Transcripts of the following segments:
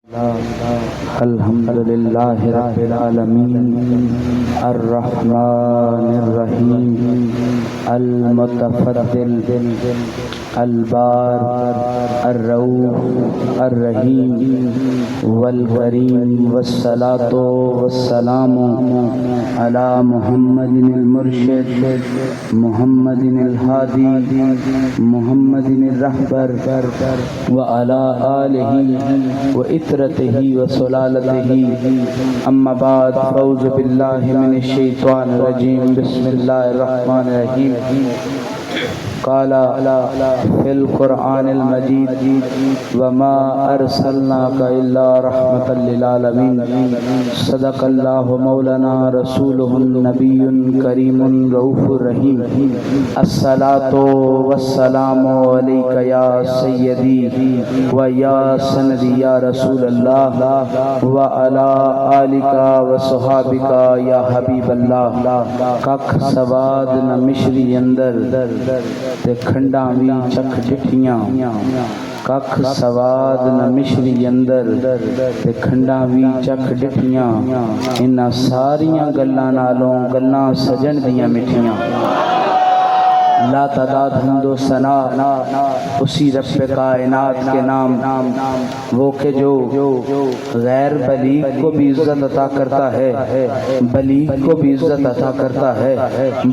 الحمدللہ رب العالمین الرحمن الرحیم المتفضل البار الرؤوف الرحیم والکریم والصلاة والسلام علی محمد المرشد محمد الہادی محمد الرہبر وعلی آلہ وعطرتہ وسلالتہ اما بعد فاعوذ باللہ من الشیطان الرجیم بسم اللہ الرحمن الرحیم قال فی القرآن المجید وما ارسلناک الا رحمتا للعالمین صدق اللہ مولانا رسولہ النبی کریم رؤوف الرحیم الصلاة والسلام علیک یا سیدی و یا سندی یا رسول اللہ وعلی آلک وصحابک یا حبیب اللہ کک سواد نہ مشری اندر تے کھنڈاں وی چکھ ڈٹھیاں ککھ سواد نہ مشری اندر تے کھنڈاں وی چکھ ڈٹھیاں انہاں ساریاں گلاں نالوں گلاں سجن دیاں مٹھیاں لا تعداد حمد و ثنا اسی رب کائنات کے نام وہ کہ جو غیر بلیغ کو بھی عزت عطا کرتا ہے بلیغ کو بھی عزت عطا کرتا ہے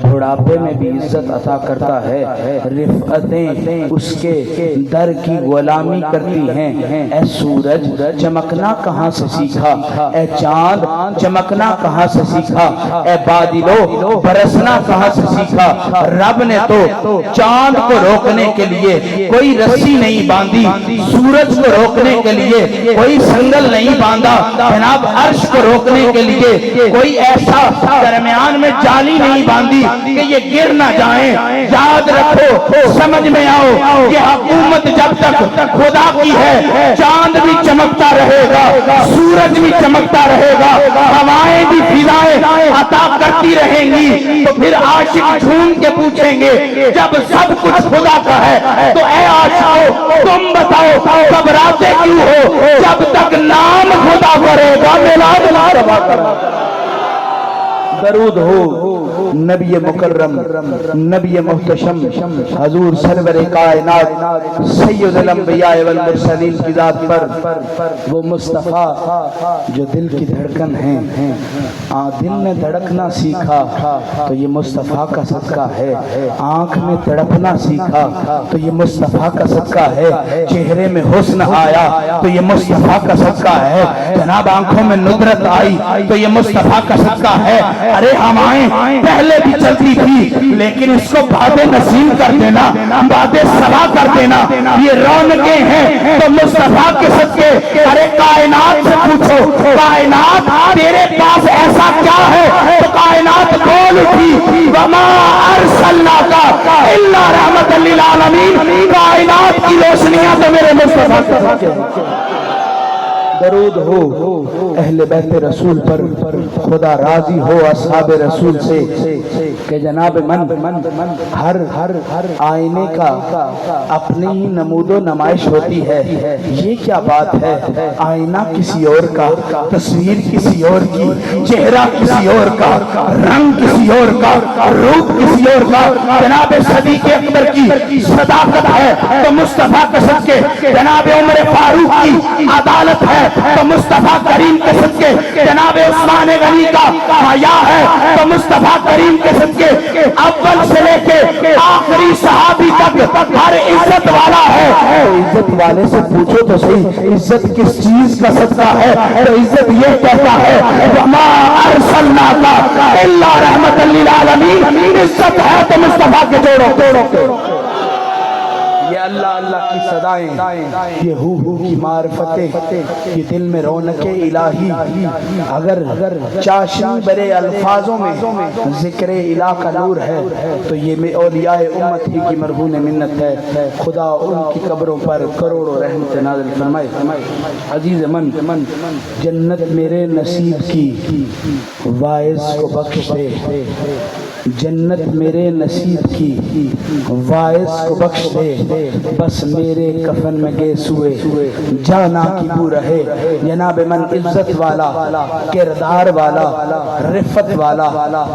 بڑھاپے میں بھی عزت عطا کرتا ہے رفعتیں اس کے در کی غلامی کرتی ہیں اے سورج چمکنا کہاں سے سیکھا اے چاند چمکنا کہاں سے سیکھا اے بادلو برسنا کہاں سے سیکھا رب نے تو چاند کو روکنے کے لیے کوئی رسی نہیں باندھی سورج کو روکنے کے لیے کوئی سنگل نہیں باندھا جناب عرش کو روکنے کے لیے کوئی ایسا درمیان میں جالی نہیں باندھی کہ یہ گر نہ جائیں یاد رکھو سمجھ میں آؤ یہ حکومت جب تک خدا کی ہے چاند بھی چمکتا رہے گا سورج بھی چمکتا رہے گا ہوائیں بھی فضائیں عطا کرتی رہیں گی تو پھر عاشق جھوم کے پوچھیں گے جب سب کچھ خدا کا ہے تو اے عاشقو تم بتاؤ گھبراتے کیوں ہو جب تک نام خدا کرے گا درود ہو نبی مکرم نبی محتشم حضور سرور کائنات سید الانبیاء والمرسلین کی ذات پر وہ مصطفیٰ جو دل کی دھڑکن ہیں دل نے دھڑکنا سیکھا تو یہ مصطفیٰ کا صدقہ ہے آنکھ میں تڑپنا سیکھا تو یہ مصطفیٰ کا صدقہ ہے چہرے میں حسن آیا تو یہ مصطفیٰ کا صدقہ ہے جناب آنکھوں میں ندرت آئی تو یہ مصطفیٰ کا صدقہ ہے ارے ہمائیں پہلے بھی چلتی تھی لیکن اس کو باد نسیم کر دینا باد سبا کر دینا یہ رونقیں ہیں تو مصطفیٰ کے صدقے ارے کائنات سے پوچھو کائنات تیرے پاس ایسا کیا ہے تو کائنات بول اٹھی وما ارسلناک الا رحمتا للعالمین کائنات کی روشنیاں تو میرے مصطفیٰ کے صدقے درود ہو اہل بیت رسول پر خدا راضی ہو اصحاب رسول سے کہ جناب من ہر آئینے کا اپنی ہی نمود و نمائش ہوتی ہے یہ کیا بات ہے آئینہ کسی اور کا تصویر کسی اور کی چہرہ کسی اور کا رنگ کسی اور کا روپ کسی اور کا جناب صدیق اکبر کی صداقت ہے تو مصطفیٰ کے صدقے جناب عمر فاروق کی عدالت ہے تو مصطفیٰ کریم کے صدقے جناب عثمان غنی کا حیا ہے تو مصطفیٰ کریم کے صدقے اول سے لے کے آخری صحابی تک ہر عزت والا ہے عزت والے سے پوچھو تو صحیح عزت کس چیز کا صدقہ ہے تو عزت یہ کہتا ہے وما ارسلناک الا رحمتا للعالمین عزت ہے تو مصطفیٰ کے جوڑو یہ اللہ اللہ کی صدائیں یہ ہو کی معرفتیں یہ دل میں رونق الہی اگر چاشنی برے الفاظوں میں ذکر الہ کا نور ہے تو یہ اولیاء امت ہی کی مرہون منت ہے خدا ان کی قبروں پر کروڑوں رحمت نازل فرمائے عزیز من جنت میرے نصیب کی وائز کو بخش دے جنت میرے نصیب کی وائس کو بخش دے، بس میرے کفن میں گیسوئے جانا کی بو رہے۔ جناب من عزت والا، کردار والا، رفت والا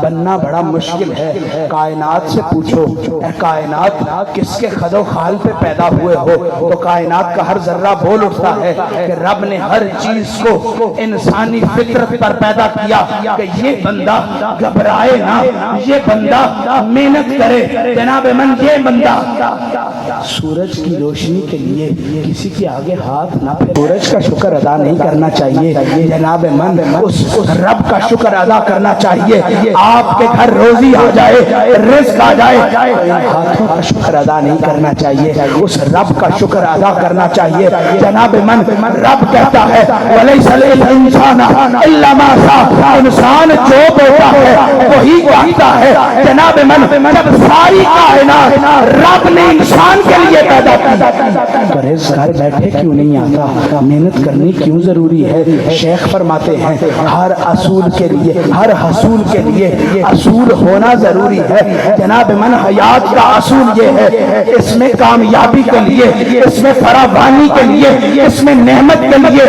بننا بڑا مشکل ہے۔ کائنات سے پوچھو اے کائنات کس کے خد و خال پہ پیدا ہوئے ہو، تو کائنات کا ہر ذرہ بول اٹھتا ہے کہ رب نے ہر چیز کو انسانی فطرت پر پیدا کیا کہ یہ بندہ گھبرائے نہ، یہ بندہ محنت کرے۔ جناب من یہ بندہ سورج کی روشنی کے لیے کسی کے آگے ہاتھ نہ پھیلائے، سورج کا شکر ادا نہیں کرنا چاہیے۔ جناب من اس رب کا شکر ادا کرنا چاہیے۔ آپ کے گھر روزی آ جائے، رزق آ جائے، ہاتھوں کا شکر ادا نہیں کرنا چاہیے، اس رب کا شکر ادا کرنا چاہیے۔ جناب من رب کہتا ہے وَلَيْسَ لِلْإِنسَانَ إِلَّا مَا سَعَى، انسان جو بولتا ہے وہی کہتا ہے۔ جناب من جب ساری کائنات رب نے انسان کے لیے پیدا کی، پرہیزگار بیٹھے کیوں نہیں آتا؟ محنت کرنی کیوں ضروری ہے؟ شیخ فرماتے ہیں ہر اصول کے لیے، ہر حصول کے لیے اصول ہونا ضروری ہے۔ جناب من حیات کا اصول یہ ہے، اس میں کامیابی کے لیے، اس میں فراوانی کے لیے، اس میں نعمت کے لیے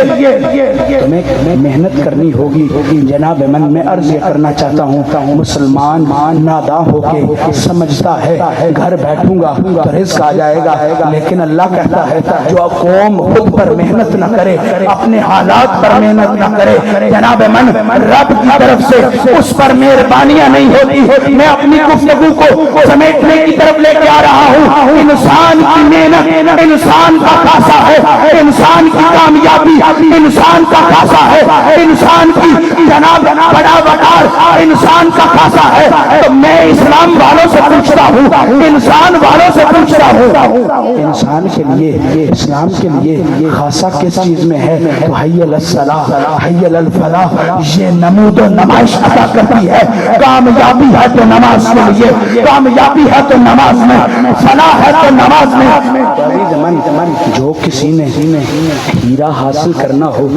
تمہیں محنت کرنی ہوگی۔ جناب من میں عرض یہ کرنا چاہتا ہوں، مسلمان ناداں ہو کے سمجھتا ہے گھر بیٹھوں گا تو رزق آ جائے گا، لیکن اللہ کہتا ہے جو قوم خود پر محنت نہ کرے، اپنے حالات پر محنت نہ کرے، جناب من رب کی طرف سے اس پر مہربانیاں نہیں ہوتی۔ میں اپنی گفتگو کو سمیٹنے کی طرف لے کے آ رہا ہوں۔ انسان کی محنت انسان کا خاصہ ہے، انسان کی کامیابی انسان کا خاصہ ہے، انسان کی جناب بڑا وقار انسان کا خاصہ ہے۔ تو میں اسلام والوں سے پوچھتا ہوں، انسان والوں سے پوچھتا ہوں، انسان کے لیے، اسلام کے لیے خاصہ کس چیز میں ہے؟ تو حی علی الصلاح، حی علی الفلاح، یہ نمود و نمائش عطا کرتی ہے۔ کامیابی ہے تو نماز کے لیے، کامیابی ہے تو نماز میں، فلاح ہے تو نماز میں۔ جو کسی نے ہیرا حاصل کرنا ہو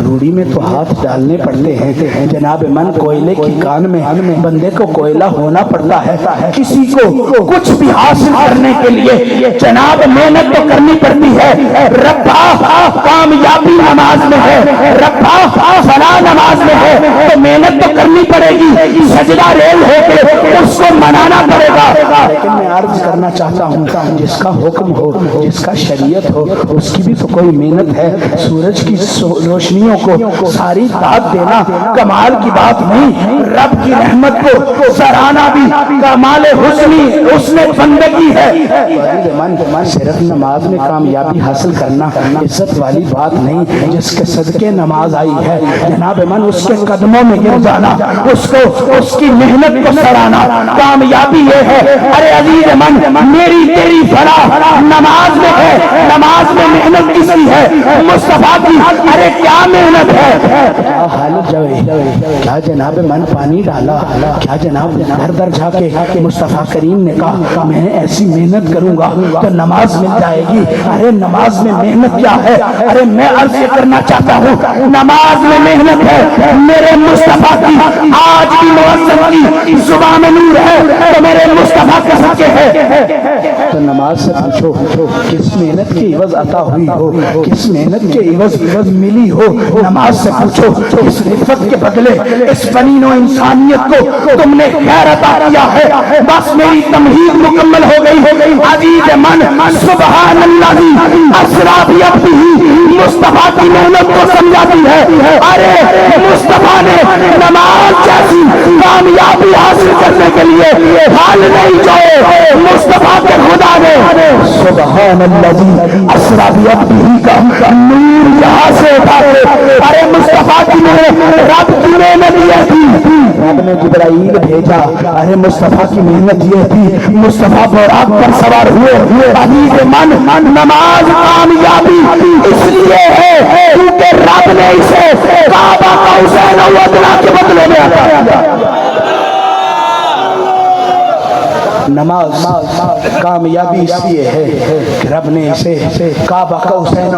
روڑی میں تو ہاتھ ڈالنے پڑتے ہیں۔ جناب من کوئلے کی کان میں بندے کو کوئلہ ہونا پڑتا ہے۔ کسی کو کچھ بھی حاصل کرنے کے لیے جناب محنت تو کرنی پڑتی ہے۔ ربا کامیابی نماز میں ہے، ربا فلاح نماز میں ہے، تو محنت تو کرنی پڑے گی، سجدہ ریل ہو کے اس کو منانا پڑے گا۔ لیکن میں عرض کرنا چاہتا ہوں جس کا حکم ہو، جس کا شریعت ہو، اس کی بھی تو کوئی محنت ہے۔ سورج کی روشنیوں کو ساری داد دینا کمال کی بات نہیں، رب کی رحمت کو سراہنا بھی کمال حسن بندگی ہے۔ صرف نماز میں کامیابی حاصل کرنا عزت والی بات نہیں، جس کے صدقے نماز آئی ہے جناب من اس کے قدموں میں گر جانا، اس کی محنت کو سراہنا کامیابی یہ ہے۔ ارے عزیز من میری تیری فلاح نماز میں ہے، نماز میں محنت کس کی ہے؟ مصطفیٰ کی۔ ارے کیا محنت ہے، کیا حالت کیا جناب من پانی ڈالا، کیا جناب در در جا کے مصطفیٰ کریم نے کہا میں ایسی محنت کروں گا تو نماز مل جائے گی۔ ارے نماز میں محنت کیا ہے؟ ارے میں عرض کرنا چاہتا ہوں نماز میں محنت ہے میرے مصطفیٰ کی۔ آج بھی مؤذن کی زبان میں نور ہے تو میرے مصطفیٰ کے صدقے ہے۔ تو نماز سے پوچھو کس محنت کی عوض عطا ہوئی ہو، کس محنت کے عوض ملی ہو۔ نماز سے پوچھو اس رفت کے بدلے اس بنین و انسانیت کو تم نے خیر عطا کیا ہے۔ بس میری تمہید مکمل ہو گئی۔ عزیز من سبحان اللہ اسرا بعبدہ مصطفیٰ کی محنت کو سمجھاتی ہے۔ ارے مصطفیٰ نے نماز جیسی کامیابی حاصل کرنے کے لیے حال نہیں جائے، مصطفیٰ کے خدا نے سبحان اللہ اسرا بعبدہ کا نور یہاں سے اٹھا کے، ارے مصطفیٰ کی محنت رب کی محنت یہ تھی، رب نے جبرائیل بھیجا۔ ارے مصطفیٰ کی محنت یہ تھی، مصطفیٰ براق پر سوار ہوئے۔ عزیز من نماز کامیابی اس لیے ہے کیونکہ رب نے اسے کعبہ کا حسین و ادنا کے بدلے میں عطا کیا۔ نماز کامیابی اس لیے ہے کہ رب نے اسے کعبہ قوسین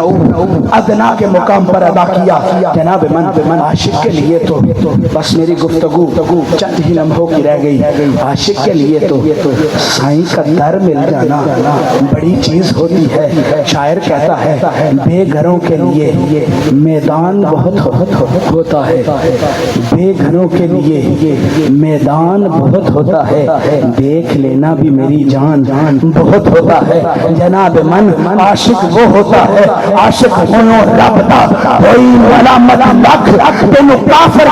ادنا کے مقام پر ادا کیا۔ جناب من عاشق کے لیے تو بس میری گفتگو چند ہی لمحوں کی رہ گئی، عاشق کے لیے تو سائیں کا در مل جانا بڑی چیز ہوتی ہے۔ شاعر کہتا ہے بے گھروں کے لیے میدان بہت ہوتا ہے، بے گھروں کے لیے میدان بہت ہوتا ہے، دیکھ لینا بھی میری جان بہت ہوتا ہے۔ جناب من عاشق وہ ہوتا ہے، عاشق ہونو ربتا ہوئی ملامت لکھ تینو کافر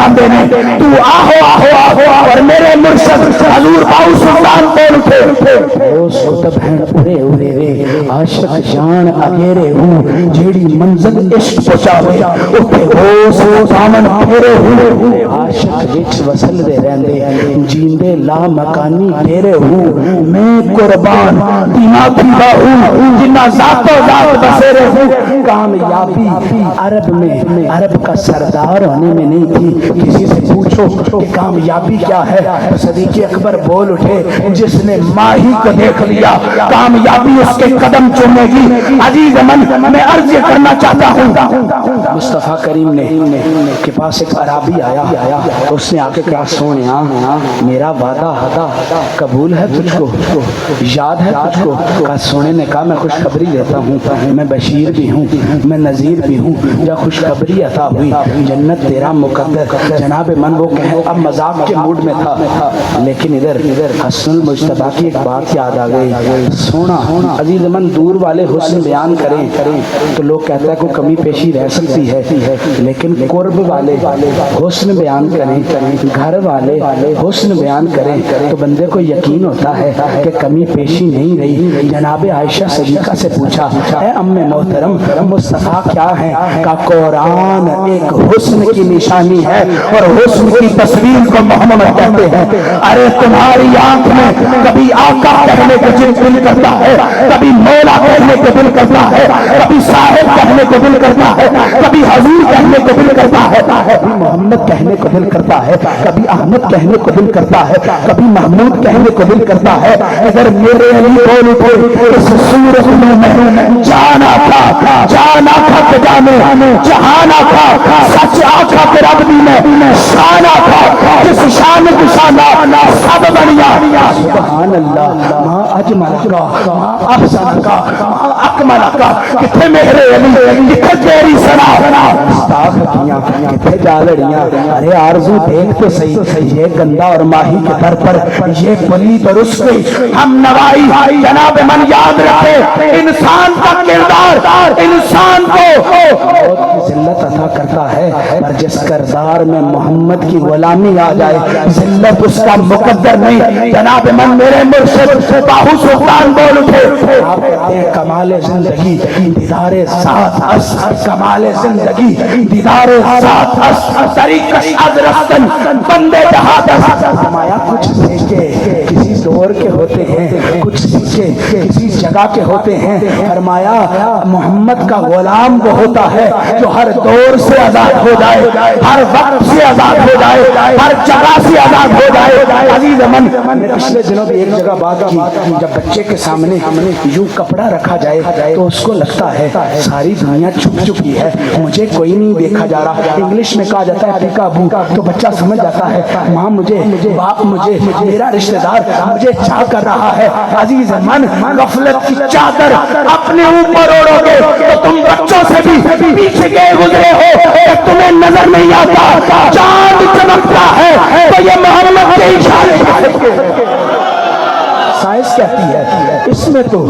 آندے نے، تو آہو آہو آہو اور میرے مرشد حضور باؤ سلطان بول اٹھے او سوتب ہیں اڑے اڑے رے عاشق جان اگیرے ہوں جیڑی منزل عشق پہنچاوے اٹھے او سامن پھیرے ہوں عاشق وچ وصل دے رہندے جیندے لا مکانی تیرے ہوں میں قربان دینا تھیبا ہوں جنہ ذات و ذات بسیرے ہوں۔ کامیابی عرب میں عرب کا سردار ہونے میں نہیں تھی۔ کسی سے پوچھو کہ کامیابی کیا ہے، صدیق اکبر بول اٹھے جس نے ماہی کو دیکھ لیا کامیابی اس کے قدم چومے گی۔ عزیز من میں عرض یہ کرنا چاہتا ہوں، مصطفیٰ کریم نے کے پاس ایک عرابی آیا، اس نے آ کے کہا سونیا میرا وعدہ قبول ہے تجھ کو، یاد ہے تجھ کو؟ کہا سونے نے کہا میں خوشخبری دیتا ہوں، میں بشیر بھی ہوں، میں نذیر بھی ہوں، جب خوشخبری عطا ہوئی جنت تیرا مقدر۔ جناب من وہ کہے اب مذاق کے موڈ میں تھا، لیکن ادھر حسن المجتبیٰ کی ایک بات یاد آ گئی، سونا عزیز من دور والے حسن بیان کریں تو لوگ کہتا ہے کوئی کمی پیشی رہ سکتی ہے، لیکن قرب والے حسن بیان کریں، گھر والے حسن بیان کریں تو بندے کو یقین ہوتا ہے کہ کمی پیشی نہیں رہی۔ جناب عائشہ صدیقہ سے پوچھا اے ام محترم مصطفیٰ کیا ہے؟ کہ قرآن ایک حسن کی نشانی ہے اور حسن کی تصویر کو محمد کہتے ہیں۔ ارے تمہاری آنکھ میں کبھی آقا کہنے کو دل کرتا ہے، کبھی مولا کہنے کو دل کرتا ہے، کبھی صاحب کہنے کو دل کرتا ہے، کبھی حضور کہنے کو دل کرتا ہے، کبھی محمد کہنے کو دل کرتا ہے، کبھی احمد کہنے کو دل کرتا ہے، کبھی محمود کہنے کو دل کرتا ہے۔ اگر میرے علی بول اٹھے اس صورت میں جانا تھا کہ جانے جہانا تھا سچ آقا کے رب دی میں شانا تھا جس شان کی شانہ سب بنیا۔ سبحان اللہ ماں اجمل کا ماں احسن کا ماں اکمل کا، کتھے میرے علی کتھے تیری ثنا استاخیاں کتھے جالڑیاں۔ ارے آرزو دیکھ تو صحیح یہ گندا اور ماہی کے در پر یہ پلی تو رس گئی ہم نوائی۔ جناب من یاد رکھے انسان کا کردار انسان کو موت کی ذلت عطا کرتا ہے، اور جس کردار میں محمد کی غلامی آ جائے ذلت اس کا مقدر نہیں۔ جناب من میرے مرشد باہو سلطان بول اٹھے آپ کہتے ہیں کمال زندگی دیدار ذات است، کمال زندگی دیدار ذات است، طریقش از رفتن بندے جہاد است۔ فرمایا کچھ سیکھے کسی دور کے ہوتے ہیں، کچھ سیکھے کسی جگہ کے ہوتے ہیں۔ فرمایا محمد کا غلام وہ ہوتا ہے جو ہر دور سے آزاد ہو جائے، ہر وقت سے آزاد ہو جائے، ہر جگہ سے آزاد ہو جائے۔ عزیز من نے پچھلے دنوں بھی ایک جگہ بات کی، جب بچے کے سامنے یوں کپڑا رکھا جائے تو اس کو لگتا ہے ساری دنیا چھپ چکی ہے، مجھے کوئی نہیں دیکھا جا رہا۔ انگلش میں کہا جاتا ہے پیکا بو، تو بچہ سمجھ جاتا ہے ماں مجھے، باپ مجھے، میرا رشتہ دار مجھے چاہ کر رہا ہے۔ عزیز من غفلت کی چادر اپنے اوپر اوڑو گے تو تم بچوں سے بھی پیچھے گئے گزرے ہو کہ تمہیں نظر نہیں آتا چاند چمکتا ہے تو یہ محمد کے اشارے ہے۔ سائنس کہتی ہے اس میں تو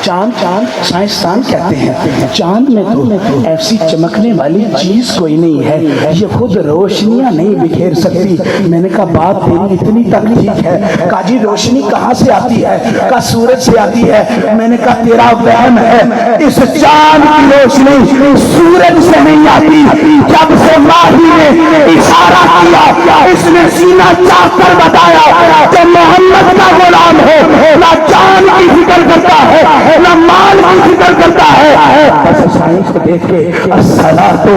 چاند سائنسدان کہتے ہیں چاند میں تو ایسی چمکنے والی چیز کوئی نہیں ہے، یہ خود روشنیاں نہیں بکھیر سکتی۔ میں نے کہا بات تیری اتنی تک ٹھیک ہے، کہا جی روشنی کہاں سے آتی ہے؟ کہا سورج سے آتی ہے۔ میں نے کہا تیرا وہم ہے، اس چاند کی روشنی سورج سے نہیں آتی۔ جب سے ماہی نے اشارہ کیا اس نے سینہ چاک کر بتایا کہ محمد کا غلام ہو، نہ چاند کی فکر کرتا ہے نہ جمال کی فکر کرتا ہے، بس سائنس کو دیکھ کے الصلاۃ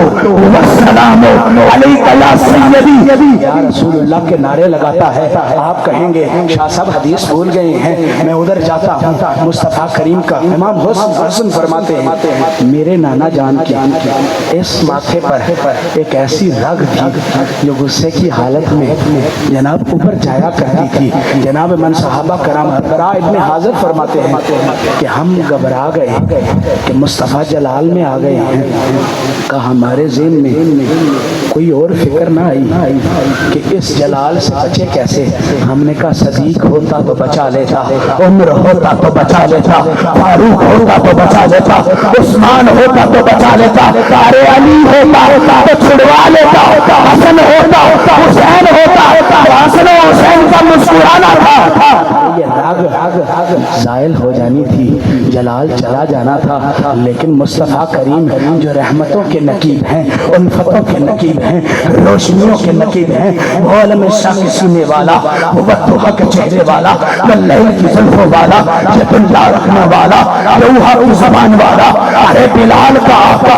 والسلام علیک یا سیدی یا رسول اللہ کے نعرے لگاتا ہے۔ آپ کہیں گے شاہ صاحب حدیث بھول گئے ہیں، میں ادھر جاتا ہوں مصطفیٰ کریم کا۔ امام حسن فرماتے ہیں میرے نانا جان کی اس ماتھے پر ایک ایسی رگ تھی جو غصے کی حالت میں جناب اوپر جایا کرتی تھی۔ جناب من صحابہ کرام برا ابن حاضر فرماتے ہیں کہ ہم گھبرا گئے کہ مصطفیٰ جلال میں آ گئے ہیں، کہ ہمارے ذہن میں کوئی اور فکر نہ آئی کہ اس جلال سے بچے کیسے۔ ہم نے کہا صدیق ہوتا تو بچا لیتا، عمر ہوتا تو بچا لیتا، فاروق ہوتا تو بچا لیتا، عثمان ہوتا تو بچا لیتا، ارے علی ہوتا تو چھڑوا لیتا، حسن ہوتا حسین ہوتا تو حسن و حسین کا مسکرانا تھا۔ یہ رگ زائل ہو جانی تھی، جلال چلا جانا تھا، لیکن مصطفیٰ کریم جو رحمتوں کے نقیب ہیں، الفتوں کے نقیب ہیں، روشنیوں کے نقیب ہیں، وہ عالم شاہ کے سینے والا، وہ توبہ کے چہرے والا، واللیل کی زلفوں والا، جب اللہ رکھنے والا، روحہ کی زبان والا، ارے بلال کا آقا،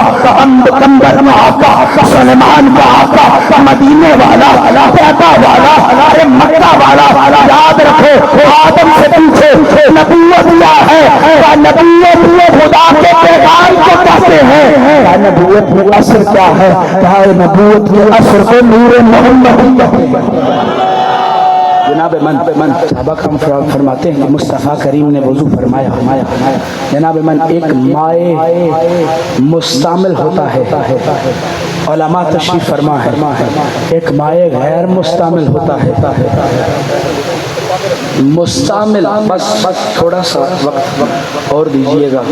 کمبر کا آقا، سلیمان کا آقا، مدینے والا، پیدا والا، ارے مکہ والا، یاد رکھو آدم سے پوچھو نبوت کیا ہے، نبوت خدا کے پیغام کو کہتے ہیں، نبوت میں اثر کیا ہے، نبوت کے اثر کو نور محمد کہتے ہیں۔ جناب من صحابہ کرام فرماتے ہیں کہ مصطفیٰ کریم نے وضو فرمایا، جناب من ایک مائع مستعمل ہوتا ہے، علماء تشریف فرما ہے، ایک مائع غیر مستعمل ہوتا ہے۔ مستعمل بس تھوڑا سا وقت اور دیجئے گا۔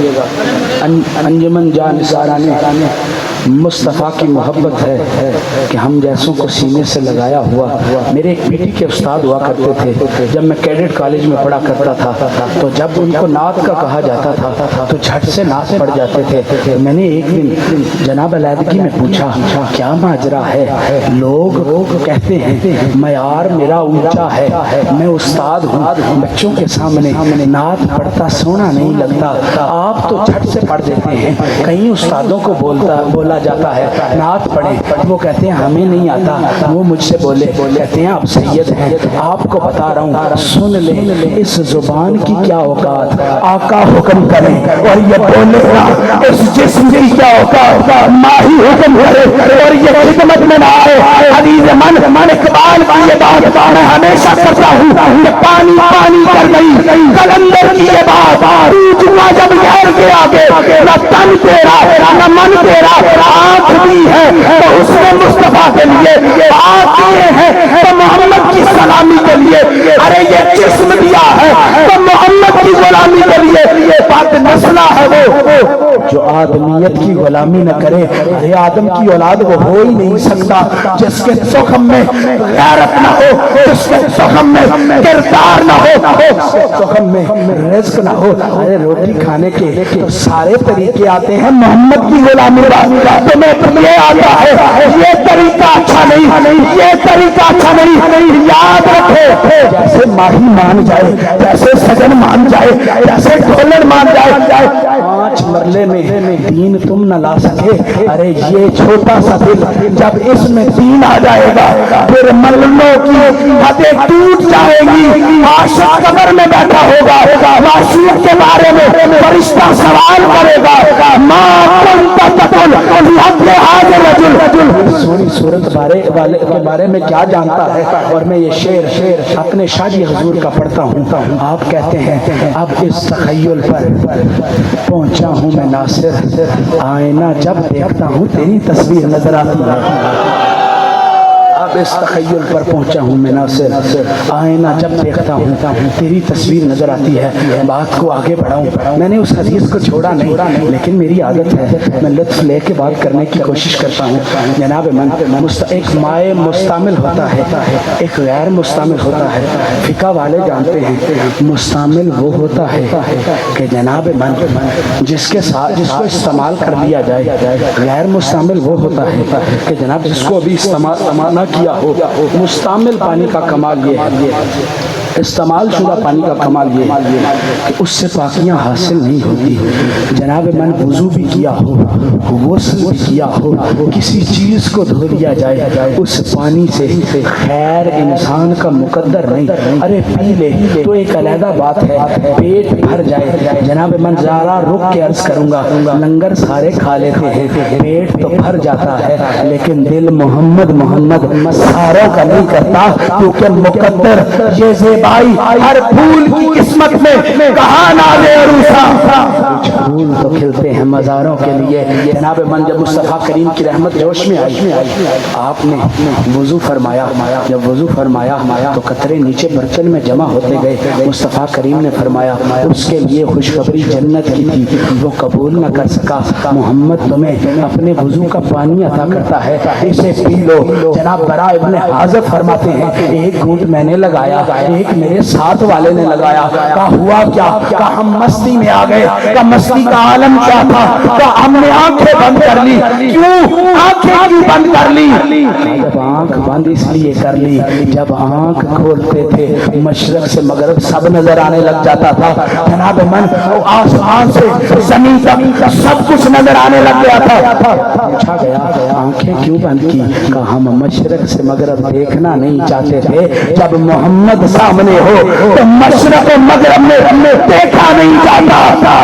انجمن جان نثار نے مصطفیٰ کی محبت ہے کہ ہم جیسوں کو سینے سے لگایا ہوا۔ میرے ایک بیٹی کے استاد ہوا کرتے تھے، جب میں کیڈٹ کالج میں پڑھا کرتا تھا تو جب ان کو نعت کا کہا جاتا تھا تو جھٹ سے نعت پڑھ جاتے تھے۔ میں نے ایک دن جناب علیحدگی میں پوچھا کیا ماجرا ہے؟ لوگ کہتے ہیں معیار میرا اونچا ہے، میں استاد ہوں، بچوں کے سامنے نعت پڑھتا سونا نہیں لگتا، آپ تو جھٹ سے پڑھ دیتے ہیں۔ کئی استادوں کو بولا جاتا ہے نعت پڑھیں، وہ کہتے ہیں ہمیں نہیں آتا، وہ مجھ سے بولے کہتے ہیں آپ سید ہیں، آپ کو بتا رہا ہوں سن لیں اس زبان کی کیا اوقات، آقا حکم کریں اور یہ بولے گا، اس جسم کی کیا اوقات، ماہی حکم کرے اور یہ خدمت میں نہ آئے۔ عزیز من اقبال کی یہ بات میں ہمیشہ کرتا ہوں کہ پانی پانی کر گئی قلندر کی یہ بات، جوا جب غیر کے آگے نہ تن تیرا نہ من تیرا، آنکھ بھی ہے تو اس نے مصطفیٰ کے لیے، آنکھ دیے ہیں تو محمد کی سلامی کے لیے، ارے یہ جسم دیا ہے تو محمد کی غلامی کے لیے۔ بات نسلہ ہے وہ جو آدمیت کی غلامی نہ کرے، یہ آدم کی اولاد وہ ہو ہی نہیں سکتا جس کے سخم میں غیرت نہ ہو، جس کے سخم میں کردار نہ ہو، جس کے سخم میں رزق نہ ہو۔ ارے روٹی کھانے کے تو سارے طریقے آتے ہیں، محمد کی غلامی تمہیں یہ آتا ہے یہ طریقہ اچھا نہیں، یہ طریقہ اچھا نہیں، یاد رکھو جیسے ماہی مان جائے، جیسے سجن مان جائے، جیسے ڈھولن مان جائے، 5 مرلے میں دین تم نہ لا سکے۔ ارے یہ چھوٹا سا دل جب اس میں دین آ جائے گا پھر مرلوں کی حدیں ٹوٹ جائے گی۔ عاشق قبر میں بیٹھا ہوگا، معشوق کے بارے میں فرشتہ سوال کرے گا، ماں کنت تقل سوری صورت کے بارے میں کیا جانتا ہے۔ اور میں یہ شعر اپنے شاہ جی حضور کا پڑھتا ہوں۔ آپ کہتے ہیں اب اس تخیل پر پہنچا ہوں میں ناصر، آئینہ جب دیکھتا ہوں تیری تصویر نظر آتی ہے۔ اب اس تخیل پر پہنچا ہوں میں ناصر، آئینہ جب دیکھتا ہوں تیری تصویر نظر آتی ہے۔ بات کو آگے بڑھاؤں، میں نے اس حدیث کو چھوڑا نہیں، لیکن میری عادت ہے میں لطف لے کے بات کرنے کی کوشش کرتا ہوں۔ جناب من ایک مائع مستعمل ہوتا ہے، ایک غیر مستعمل ہوتا ہے۔ فقہ والے جانتے ہیں مستعمل وہ ہوتا ہے کہ جناب من جس کو استعمال کر لیا جائے، غیر مستعمل وہ ہوتا ہے کہ جناب جس کو ابھی استعمال نہ کیا ہو۔ مستعمل پانی کا کمال یہ ہے استعمال شدہ پانی کا کمال یہ کہ اس سے پاکیاں حاصل نہیں ہوتی. جناب من وضو بھی کیا ہو, غسل بھی کیا ہو, کسی چیز کو دھو دیا جائے, اس پانی سے خیر انسان کا مقدر نہیں. ارے پی لے تو ایک علیحدہ بات ہے, پیٹ بھر جائے. جناب من ذرا رک کے عرض کروں گا, لنگر سارے کھا لیتے ہیں, پیٹ تو بھر جاتا ہے, لیکن دل محمد محمد ساروں کا نہیں کرتا, کیونکہ مقدر یہ زیبائی ہر پھول کی قسمت میں کہاں نازے عروسا. کچھ پھول تو کھلتے ہیں مزاروں کے لیے. جناب من جب مصطفیٰ کریم کی رحمت جوش میں آئی, آپ نے وضو فرمایا. جب وضو فرمایا تو قطرے نیچے برتن میں جمع ہوتے گئے. مصطفیٰ کریم نے فرمایا اس کے لیے خوشخبری جنت کی تھی, وہ قبول نہ کر سکا. محمد تمہیں اپنے وضو کا پانی عطا کرتا ہے, اسے پی لو. جناب برا ابن حازب فرماتے ہیں ایک گھونٹ میں نے لگایا, ایک میرے ساتھ والے نے لگایا. کہا ہوا کیا؟ کہا ہم مستی میں آ گئے. کہا مستی کا عالم کیا تھا؟ کہا ہم نے آنکھیں بند کر لی. کیوں آنکھیں کیوں بند کر لی؟ جب آنکھ بند اس لیے کر لی, جب آنکھ کھولتے تھے مشرق سے مغرب سب نظر آنے لگ جاتا تھا. جناب من آسمان سے زمین تک سب کچھ نظر آنے لگ گیا تھا. پوچھا گیا آنکھیں کیوں بند کی؟ کہا ہم مشرق سے مغرب دیکھنا نہیں چاہتے تھے. جب محمد سامنے ہو تو مشرق و مغرب میں دیکھا نہیں جاتا.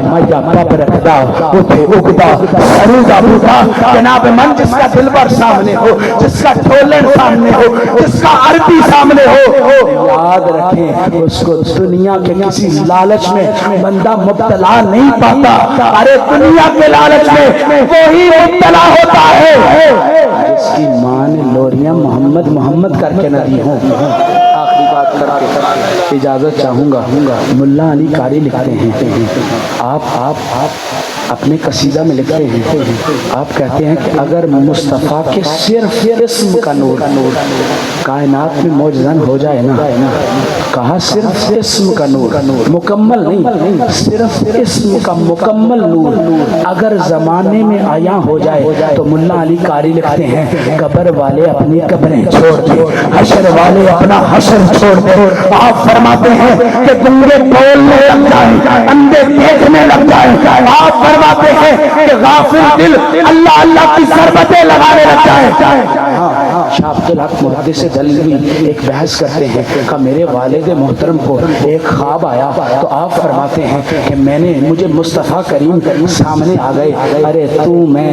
میا پپ رکھدا اٹھے اگدا سرودا بوٹا. جناب من جس کا دلبر سامنے ہو, جس کا ڈھولن سامنے ہو, جس کا عربی سامنے ہو, یاد رکھیں اس کو دنیا کے کسی لالچ میں بندہ مبتلا نہیں پاتا. ارے دنیا کے لالچ میں وہی مبتلا ہوتا ہے جس کی ماں نے لوریاں محمد محمد کر کے نہ دی ہوں. آخری بات کر کے اجازت چاہوں گا. ملا علی قاری لکھتے ہیں, آپ اپنے قصیدہ میں لکھتے ہیں, آپ کہتے ہیں کہ اگر مصطفیٰ کے صرف اسم کا نور کائنات میں موجزن ہو جائے نا, کہا صرف اسم کا نور, مکمل نہیں, صرف اسم کا مکمل نور اگر زمانے میں آیا ہو جائے تو ملا علی قاری لکھتے ہیں قبر والے اپنی قبریں چھوڑ دیں, حشر والے اپنا حشر چھوڑ دیں. آپ فرماتے ہیں کہ گنگے بولنے لگ جائیں, اندھے دیکھنے لگ جائیں. آپ فرماتے ہیں کہ غافل دل اللہ اللہ کی ضربتیں لگانے لگ جائیں. شاہ عبدالحق محدث دہلوی ایک بحث کرتے ہیں کہ میرے والد محترم کو ایک خواب آیا, تو آپ فرماتے ہیں کہ مجھے مصطفیٰ کریم سامنے آ گئے. ارے تو میں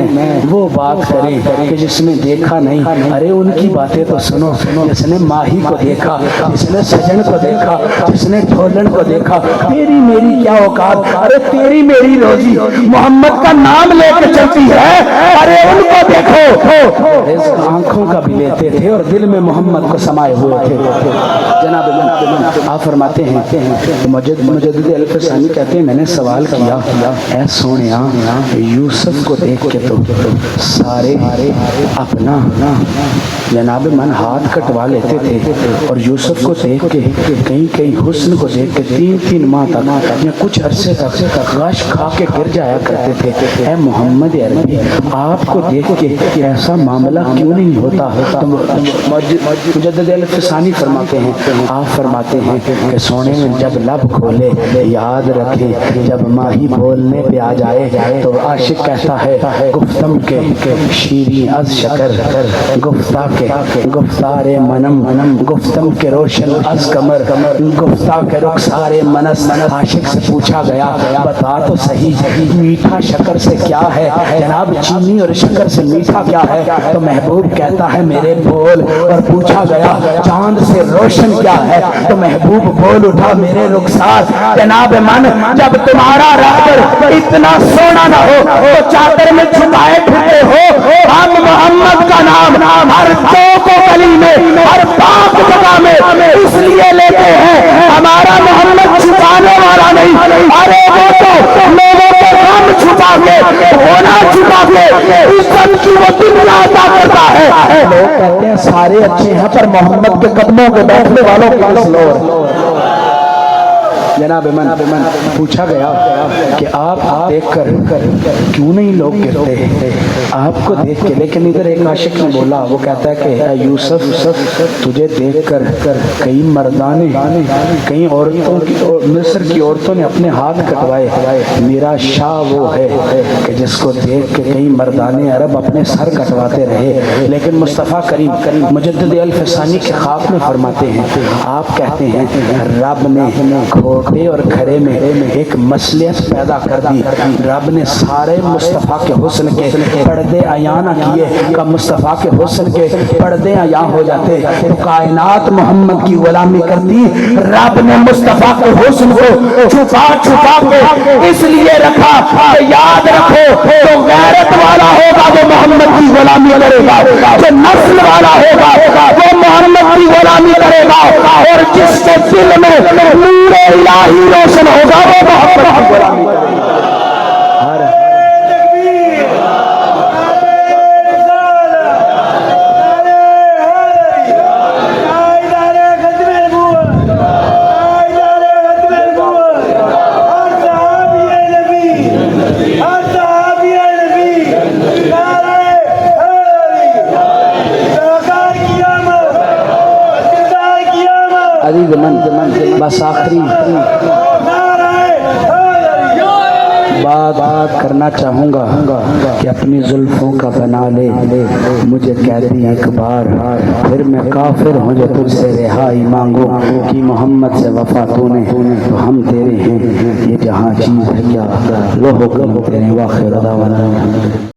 وہ بات کریں کہ جس نے دیکھا نہیں. ارے ان کی باتیں تو سنو, جس نے ماہی کو دیکھا, جس نے سجن کو دیکھا, جس نے ڈھولن کو دیکھا. تیری میری کیا اوقات, ارے تیری میری روزی محمد کا نام لے کے چلتی ہے. ارے ان کو دیکھو, آنکھوں کا بھی لیتے تھے اور دل میں محمد کو سمائے ہوئے تھے. جناب آپ فرماتے ہیں مجدد الفسانی کہتے ہیں میں نے سوال کیا اے سونیا یوسف کو دیکھ کے تو سارے اپنا جناب من ہاتھ کٹوا لیتے تھے, اور یوسف کو دیکھ کے کہیں حسن کو دیکھ کے 3 ماہ تک یا کچھ عرصے تک غش کھا کے گر جایا کرتے تھے. اے محمد عربی آپ کو دیکھ کے ایسا معاملہ کیوں نہیں ہوتا؟ مجدد الفسانی فرماتے ہیں, آپ فرماتے ہیں کہ سونے میں جب لب کھولے یاد رکھیں جب ماہی بولنے پہ آ جائے تو عاشق کہتا ہے گفتم کے شیریں از شکر گفتہ کے گفتار منم گفتم کے روشن از کمر گفتہ کے رخسار منس. عاشق سے پوچھا گیا بتا تو صحیح میٹھا شکر سے کیا ہے؟ جناب چینی اور شکر سے میٹھا کیا ہے؟ تو محبوب کہتا ہے میرے بول. اور پوچھا گیا چاند سے روشن کیا ہے؟ تو محبوب بول اٹھا میرے رخسار. جناب من جب تمہارا رہبر اتنا سونا نہ ہو تو چادر میں چھپائے پھرتے ہو. ہم محمد کا نام ہر چوک و گلی میں ہر پاک جگہ میں اس لیے لیتے ہیں ہمارا محمد چھپانے والا نہیں. ارے وہ تو لوگوں کو غم چھپا کے ہونا چھپا کے عزت کی وہ دنیا عطا کرتا ہے. لوگ کہتے ہیں سارے اچھے ہیں پر محمد کے قدموں کے بیٹھنے والوں کا جناب من پوچھا گیا کہ آپ دیکھ کر کیوں نہیں لوگ گرتے آپ کو دیکھ کے، لیکن ادھر ایک عاشق نے بولا، وہ کہتا ہے کہ اے یوسف تجھے دیکھ کر کئی مردانے، کئی عورتوں کی، مصر کی عورتوں نے اپنے ہاتھ کٹوائے، میرا شاہ وہ ہے کہ جس کو دیکھ کے کئی مردانے عرب اپنے سر کٹواتے رہے، لیکن مصطفیٰ کریم مجدد الفسانی کے خواب میں فرماتے ہیں، آپ کہتے ہیں رب نے گھوٹے اور گھڑے میں ایک مصلحت پیدا کر دی، رب نے سارے مصطفیٰ کے حسن کے پردے عیاں نہ کیے، کہ مصطفیٰ کے حسن کے پردے عیاں ہو جاتے تو کائنات محمد کی غلامی کرتی، رب نے مصطفیٰ کے حسن کو چھپا چھپا کے اس لیے رکھا کہ یاد رکھو جو غیرت والا ہوگا وہ محمد کی غلامی کرے گا، جو نسل والا ہوگا وہ محمد کی غلامی کرے گا، اور جس کے دل میں نور الہی روشن ہوگا وہ محمد کی غلامی کرے گا۔ عزیز من بس آخری بات کرنا چاہوں گا کہ اپنی زلفوں کا بنا لے مجھے قیدی ایک بار، پھر میں کافر ہوں جو تجھ سے رہائی مانگو، کہ محمد سے وفا تو نے تو ہم تیرے ہیں، یہ جہاں چیز ہے کیا لوہو کرم تیرے، واخر دعوانا